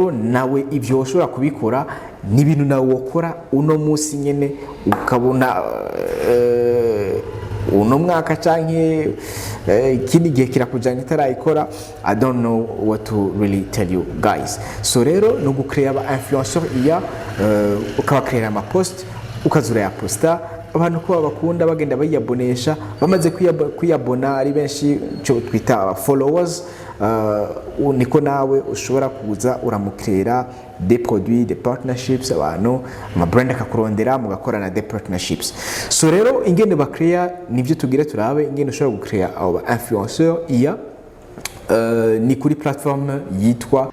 rero nawe ivyo ushobora kubikora ni ibintu nawe ukora uno munsi nyene ukabona uno mwaka canke ikindi gihe kirakujanye itarayikora. I don't know what to really tell you guys. So rero no gucreate aba influencer iya ukabacreate ama post ukazura ya posta abantu ko bakunda bagenda bayabonesha bamaze kuyabona ari benshi cyo twita followers. Niko nawe ushobora kuza uramukrera des produits, des partnerships, abantu ama brand akakurondera mugakorana des partnerships. So rero ingene bakrea nivyo tugire turabe ingene ushobora gukrea aba influencer iya ni kuri platform yitwa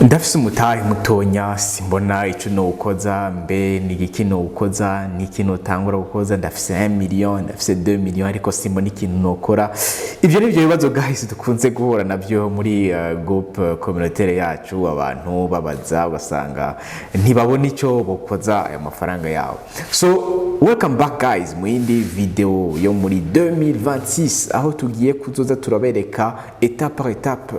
ndafise umutahe mutonya simbona ico no ukoza mbe nigiki no ukoza nikino tangura gukoza ndafise 1 million ndafise 2 million ariko simbona ikintu nokora. Ivyo nivyo bibazo guys dukunze guhura navyo muri group communautaire yacu abantu babaza basanga ntibabona ico bokoza aya mafaranga yabo. So welcome back guys mu yindi video yo muri 2026 aho tugiye kuzoza turabereka étape par étape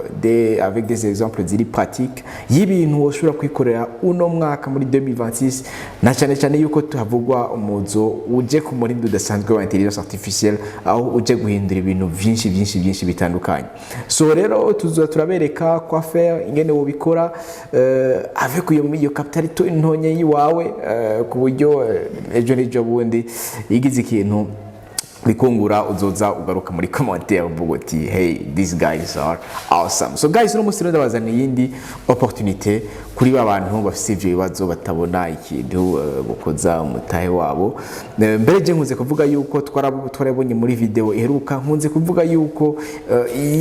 avec des exemples ziri pratiques y'ibintu ushobora kwikorera uno mwaka muri 2026 na cyane yuko tuhavugwa umuzo uje ku murindo udasanzwe wa intelligence artificielle aho uje guhindura ibintu byinshi bitandukanye. So rero tuzoza turabereka kwa faire ingene wo bikora avec iyo capital ntonye yiwawe ku buryo ejo n'ejo bundi igize ikintu bikungura uzoza ugaruka muri commentaire uvuga uti hey these guys are awesome. So guys no musiro ndabazana yindi opportunité kuri babantu bafite ivyo bibazo batabona ikintu gukoza umutahe wabo. Mbere je nkunze kuvuga yuko twarabonye muri video iheruka nkunze kuvuga yuko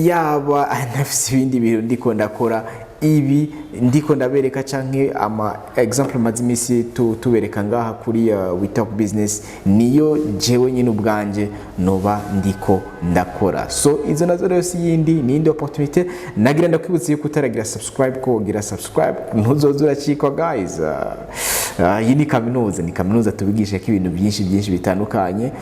yaba anafise ibindi bintu ndiko ndakora ibi ndiko ndabereka canke ama example mazimisi tubereka ngaha kuri We Talk Business niyo jewe nyine ubwanje noba ndiko ndakora. So izo nazo rero si yindi ni indi opportunity nagira ndakwibutsa yuko utaragira subscribe ko gira subscribe ntuzozura chiko guys. Iyi ni kaminuza tubigisha ko ibintu byinshi bitandukanye.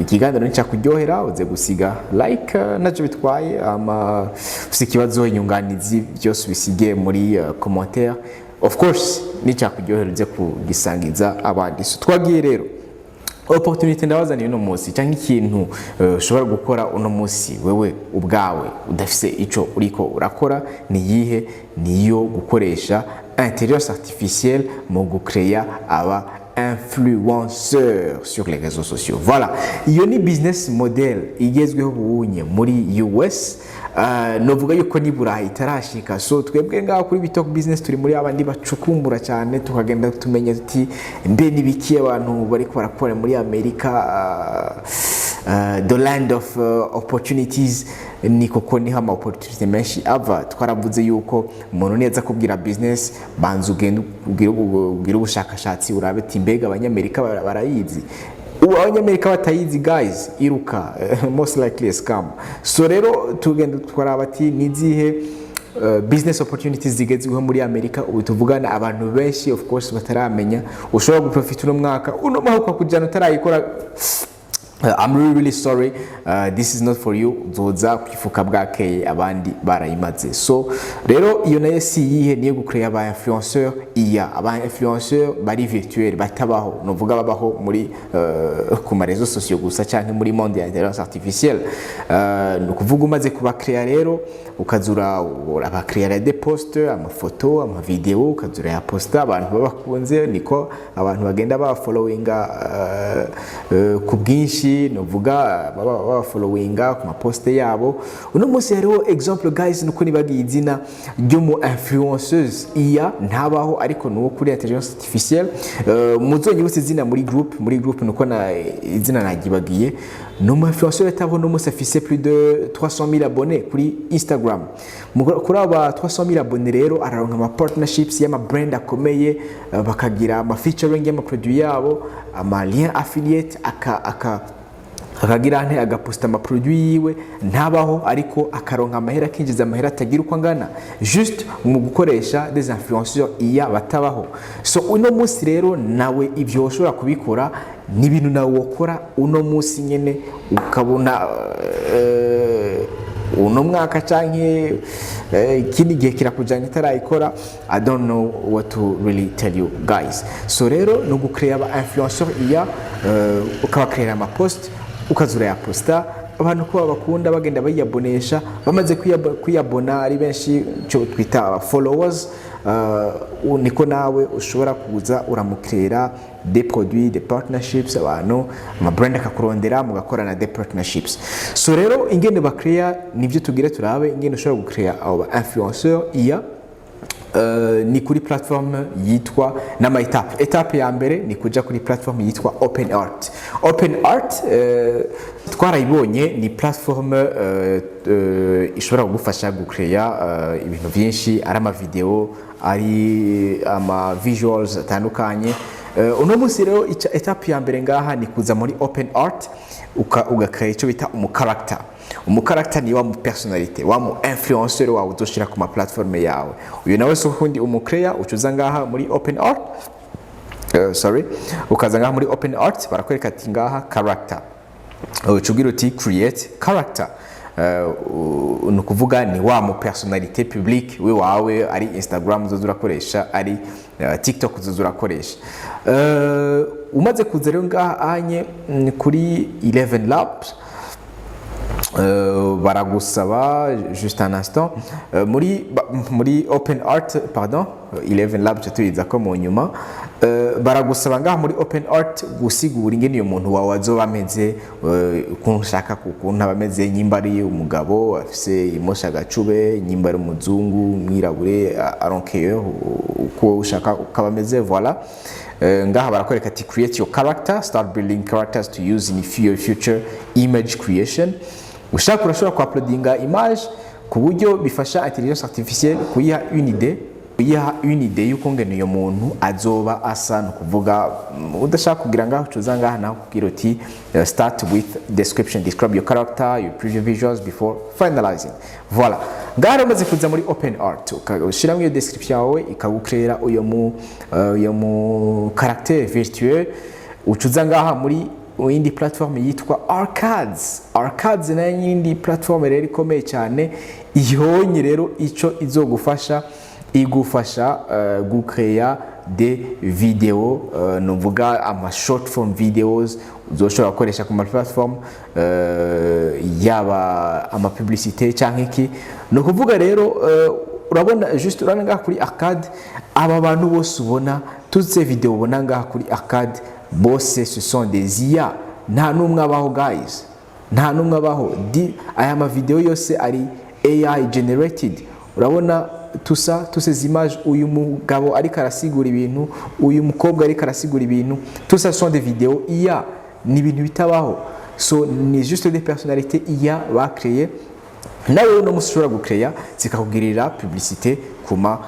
Ikiganiro nicyakuryohera uze gusiga like naco bitwaye ama usikibazo inyunganizi byose bisige muri commentaire. Of course nicyakuryohera uze kugisangiza abandi. So twagiye rero opportunity ndabazaniye uno munsi cyangwa ikintu ushobora gukora uno munsi wewe ubwawe udafise ico uriko urakora ni yihe niyo gukoresha intelligence artificielle mu gucreer aba influenceurs sur les réseaux sociaux. Voilà, iyo ni business model igezweho bunye muri US. Novuga yuko ni burayi itarashika. So twebwe ngaho kuri We Talk Business turi muri abandi bacukumbura cyane tukagenda tumenya ati mbe nibiki abantu bari barakora muri America, the land of opportunities. Ni koko ni hama opportunity menshi ava. Twaravuze yuko umuntu neza kubwira business banzu ugenda ubwira ubushakashatsi urabe ati mbega abanyamerika barayizi. Abanyamerika batayizi guys iruka most likely a scam. So rero tugenda twaraba ati nizihe business opportunities zigezweho muri Amerika ubu tuvugana abantu benshi of course bataramenya ushobora guprofita uno mwaka uno mwaka kujana utarayikora. I'm really sorry, this is not for you. Zoza kwifuka bwakeye abandi barayimaze. So rero iyo nayo si yihe niyo gucreate aba influencer iya aba influencer bari virtuel batabaho novuga babaho muri ku marezo sociaux gusa cyane muri monde ya intelligence artificielle. No kuvuga umaze kuba create rero ukazura aba create des posts amafoto ama video ukazura ya posta abantu babakunze niko abantu bagenda ba followinga ku bwinshi novuga baba followinga ku maposte yabo. Uno munsi hariho example guys nuko nibagiye izina ryo mu influencers iya ntabaho ariko nuwo kuri intelligence artificielle. Muzonyibutse izina muri group nuko na izina nagibagiye. No mu influencer yataho no munsi afise plus de 300,000 abonnés kuri Instagram. Kuri aba 300,000 abonnés rero araronka ama partnerships y'ama brand akomeye bakagira ama featuring y'ama produit yabo ama lien affiliate akagira ante agaposta amaproduit yiwe ntabaho ariko akaronka amahera akinjiza amahera atagira uko angana juste mu gukoresha des influenceurs iya batabaho. So uno munsi rero nawe ibyo ushobora kubikora ni ibintu nawe wokora uno munsi nyene ukabona uno mwaka canke ikindi gihe kirakujanye itarayikora. I don't know what to really tell you guys. So rero no gucreate aba influenceurs iya ukabacreate ama post ukazura ya posta abantu ko bakunda bagenda bayabonesha bamaze kwiyabona ari benshi cyo twita followers. Niko nawe ushobora kuza uramukrera des produits des partnerships abantu ama brand akakurondera mugakorana des partnerships. So rero ingene bakrea nivyo tugire turabe ingene ushobora gukrea aba influenceurs iya ni kuri platform yitwa nama etape ya mbere ni kuja kuri platform yitwa OpenArt. OpenArt twarayibonye ni platform ishobora kugufasha gukrea ibintu byinshi ari ama video ari ama visuals atandukanye. Uno munsi rero etape ya mbere ngaha ni kuza muri OpenArt ugakrea icyo bita umukarakter ni wa mu personality wa mu influencer wawe uzoshira ku ma platform yawe. Uyu nawe so hundi umukrea ucuza ngaha muri OpenArt ukaza ngaha muri OpenArt barakwereka ati ngaha character ucugira uti create character. Nukuvuga ni wa mu personality public we wawe ari Instagram uzozura koresha ari TikTok uzozura koresha. Umaze kuza rero ngaha anye kuri 11 Labs baragusaba juste un instant muri OpenArt 11 Labs tuyiza ko mu nyuma baragusaba ngaha muri OpenArt gusigura ingene iyo muntu wawe azoba ameze kunshaka kukuntu abameze nyimba ari umugabo afise imosha gacube nyimba ari umuzungu mwirabure aronkeye uko ushaka ukabameze voilà. Ngaha barakwereka ati create your character, start building characters to use in your future image creation. Ushaka urashobora kuuploadinga image ku buryo bifasha intelligence artificielle kuyiha une idée yuko ngene iyo muntu azoba asa no kuvuga udashaka kugira ngaho ucuza ngaha naho kugira uti start with description, describe your character, your preview visuals before finalizing. Voilà, ngaho umaze kuza muri OpenArt ushiramo iyo description yawe ikagukrera uyo mu caractère virtuel ucuza ngaha muri indi platform yitwa Arcades na yindi platform rero ikomeye cyane ihonye rero ico izogufasha igufasha gukrea des vidéos nuvuga ama short form videos uzoshobora gukoresha ku platform yaba ama publicité cyangwa iki. No kuvuga rero urabona juste uranga kuri Arcade aba bantu bose ubona tuze video ubona ngaha kuri Arcade bose ce sont des IA nta numwe abaho guys nta numwe abaho aya ma video yose ari AI generated. Urabona tous ces images uyu mugabo ari karasigura ibintu uyu mukobwa ari karasigura ibintu tout ça sont des vidéos IA ni ibintu bitabaho. So ni juste des personnalités IA ba créer nawe no mushobora gukreya zikakugirira publicité kuma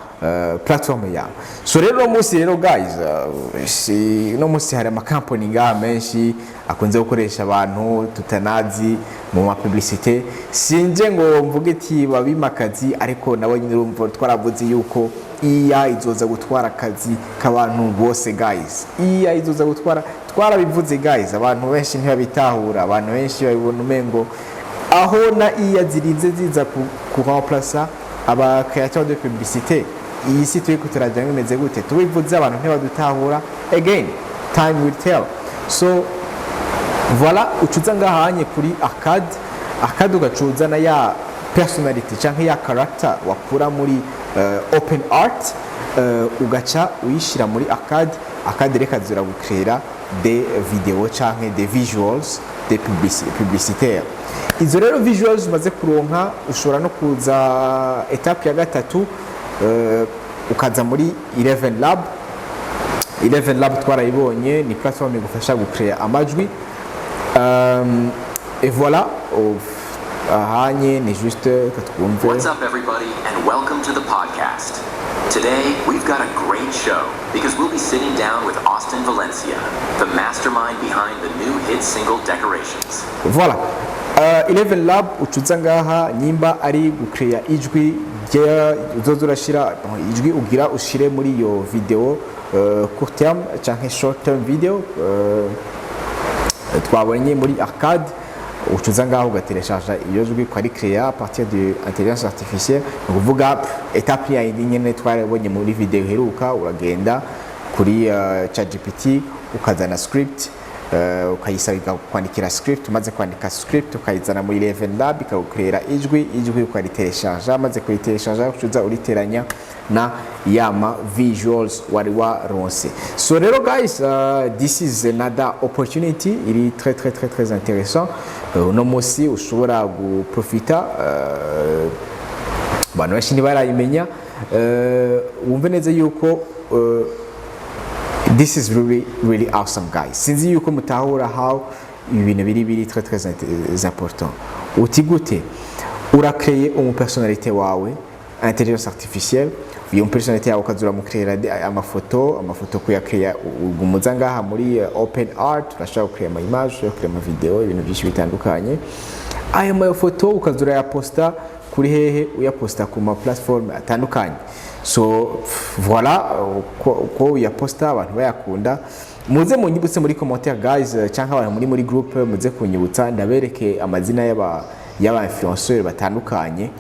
platform yawe. So rero munsi rero guys no munsi hari ama company ngaha menshi akunze gukoresha abantu tutanazi mu ma publicité. Sinje ngo mvuge ati babimakazi ariko nawe nyine urumva twaravuze yuko iya izoza gutwara akazi k'abantu bose guys. Iya izoza gutwara twarabivuze guys, abantu benshi ntibabitahura, abantu benshi babibona umengo aho na iya zirinze ziza ku remplacer aba créateurs de publicité. Iyi si turi kuturajya bimeze gute tubivuze abantu ntibadutahura, again time will tell. So voilà, ucuza ngahanye kuri Arcade ugacuza na ya personality cyangwa ya character wakura muri OpenArt ugaca uyishira muri Arcade reka zira gukrera des vidéos cyangwa des visuals des publicitaires. Izo rero visuals umaze kuronka ushobora no kuza etape ya gatatu ukaza muri 11 Lab twarayibonye ni platform igufasha gukrea amajwi et voilà ahanye ni juste katwumve. What's up everybody and welcome to the podcast. Today, we've got a great show because we'll be sitting down with Austin Valencia, the mastermind behind the new hit single Decorations. Voilà. 11 Lab ucuza ngaha nyimba ari gucrea ijwi rya uzoza urashira ijwi ugira ushire muri iyo video court term canke short term video twabonye muri arcade ucuza ngaho ugatereshaje iyo jwi ko ari créer à partir de intelligence artificielle ukuvuga étape ya nyene twarabonye muri video heruka uragenda kuri ChatGPT ukazana script ukayisaba kwandikira script umaze kwandika script ukayizana muri 11 Lab ikagukrera ijwi ukaritereshaje amaze kuritereshaje ucuza uriteranya na yama visuals wari waronse. So rero guys, this is another opportunity iri très intéressant. Uno musi ushobora guprofita abantu benshi ntibarayimenya wumve neza yuko this is really awesome guys. Sinzi yuko mutahura how ibintu biri très important. Uti gute urakeye umupersonalite wawe intelligence artificielle iyo personality yawe ukazura mukrera amafoto kuyakreya umuza ngaha muri open art urashaka gukreya ama image urashaka ama video ibintu byinshi bitandukanye ayo mafoto ukazura ya posta kuri hehe uyaposta ku ma platform atandukanye. So voilà ko ya posta abantu bayakunda muze munyibutse muri commentaire guys cyangwa abantu muri group muze kunyibutsa ndabereke amazina y'aba influenceurs batandukanye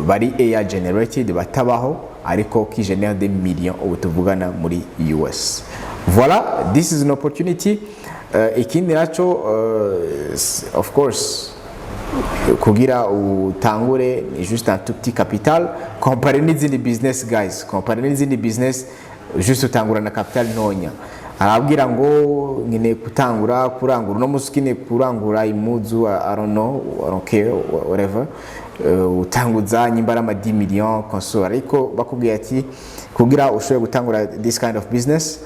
bari AI generated batabaho ariko qui génère des millions ubu tuvugana muri US. Voilà, this is an opportunity. Ikindi naco of course kugira utangure ni juste un tout petit capital comparé n'izindi business guys, comparé n'izindi business juste utangura na capital ntonya. Arabwira ngo ngine kutangura kurangura no muskine kurangura imuzu I don't know, I don't care whatever. Utanguza nyimbara ama 10 millions konso ariko bakubwiye ati kugira ushobore gutangura this kind of business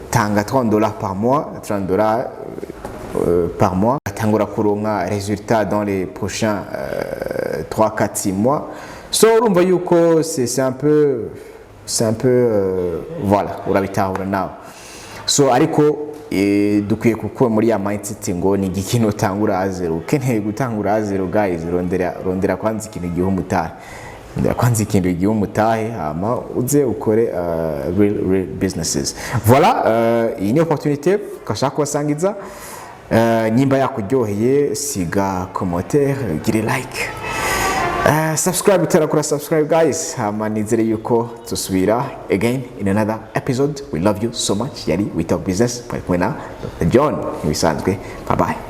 tanga $30 par mois, $30 par mois, tangura kuronka résultat dans les prochains 3 4 6 mois. So urumva yuko c'est un peu voilà urabitahura nawe. So ariko dukwiye kuko muri ya mindset ngo ni ikintu utangura azero ukeneye gutangura azero guys rondera kwanza ikintu gihe umutahe ndera kwanza ikintu gihe umutahe ama uze ukore real businesses. Voilà, iyi ni opportunité kashaka kubasangiza nyimba yakuryoheye siga commentaire gire like subscribe utarakora subscribe guys hama nizere yuko tusubira again in another episode. We love you so much. Yari we talk business by Dr. John. Bye bye.